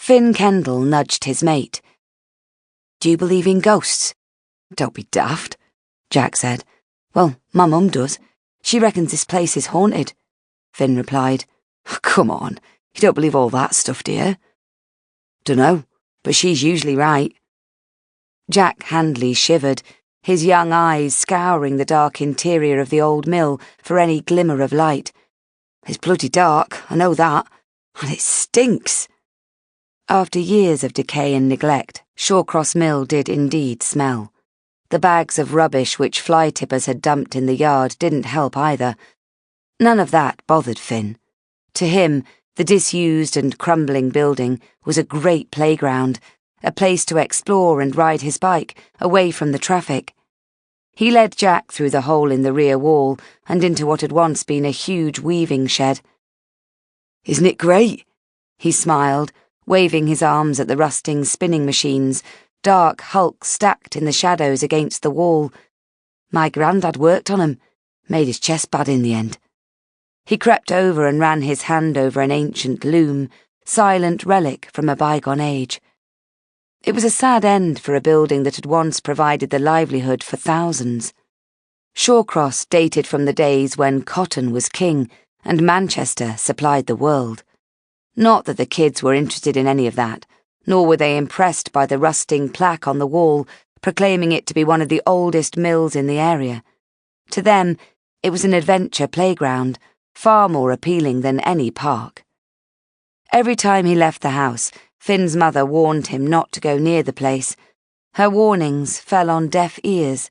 Finn Kendall nudged his mate. "Do you believe in ghosts?" "Don't be daft," Jack said. "Well, my mum does. She reckons this place is haunted," Finn replied. "Come on, you don't believe all that stuff, do you?" "Dunno, but she's usually right." Jack Handley shivered, his young eyes scouring the dark interior of the old mill for any glimmer of light. "It's bloody dark, I know that, and it stinks." After years of decay and neglect, Shawcross Mill did indeed smell. The bags of rubbish which fly tippers had dumped in the yard didn't help either. None of that bothered Finn. To him, the disused and crumbling building was a great playground, a place to explore and ride his bike, away from the traffic. He led Jack through the hole in the rear wall and into what had once been a huge weaving shed. "Isn't it great?" he smiled, waving his arms at the rusting spinning machines, dark hulks stacked in the shadows against the wall. "My grandad worked on 'em, made his chest bad in the end." He crept over and ran his hand over an ancient loom, silent relic from a bygone age. It was a sad end for a building that had once provided the livelihood for thousands. Shawcross dated from the days when cotton was king and Manchester supplied the world. Not that the kids were interested in any of that, nor were they impressed by the rusting plaque on the wall proclaiming it to be one of the oldest mills in the area. To them, it was an adventure playground, far more appealing than any park. Every time he left the house, Finn's mother warned him not to go near the place. Her warnings fell on deaf ears.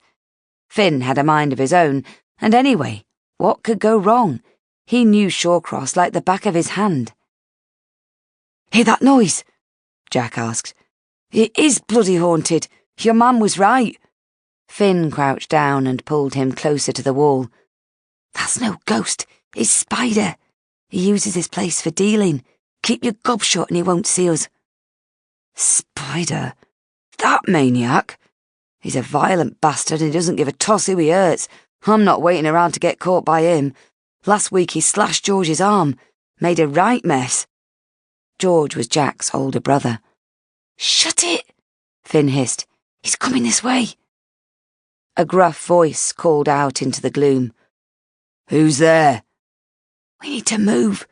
Finn had a mind of his own, and anyway, what could go wrong? He knew Shawcross like the back of his hand. "Hear that noise?" Jack asked. "It is bloody haunted. Your mum was right." Finn crouched down and pulled him closer to the wall. "That's no ghost, it's Spider. He uses this place for dealing. Keep your gob shut and he won't see us." "Spider? That maniac? He's a violent bastard and he doesn't give a toss who he hurts. I'm not waiting around to get caught by him. Last week he slashed George's arm, made a right mess." George was Jack's older brother. "Shut it!" Finn hissed. "He's coming this way." A gruff voice called out into the gloom. "Who's there?" "We need to move."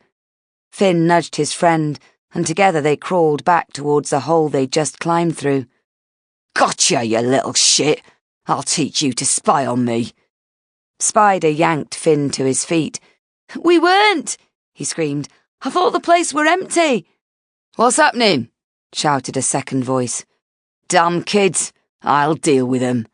Finn nudged his friend, and together they crawled back towards the hole they'd just climbed through. "Gotcha, you little shit! I'll teach you to spy on me." Spider yanked Finn to his feet. "We weren't!" he screamed. "I thought the place were empty." "What's happening?" shouted a second voice. "Damn kids, I'll deal with them."